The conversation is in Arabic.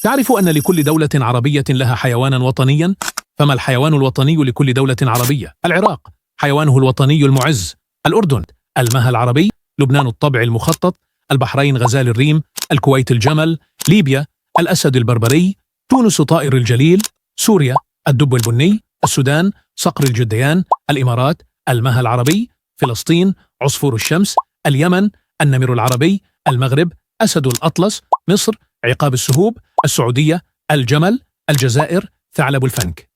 تعرف أن لكل دولة عربية لها حيوانا وطنيا؟ فما الحيوان الوطني لكل دولة عربية؟ العراق حيوانه الوطني المعز، الأردن المها العربي، لبنان الطبع المخطط، البحرين غزال الريم، الكويت الجمل، ليبيا الأسد البربري، تونس طائر الجليل، سوريا الدب البني، السودان صقر الجديان، الإمارات المها العربي، فلسطين عصفور الشمس، اليمن النمر العربي، المغرب أسد الأطلس، مصر عقاب السهوب، السعودية الجمل، الجزائر ثعلب الفنك.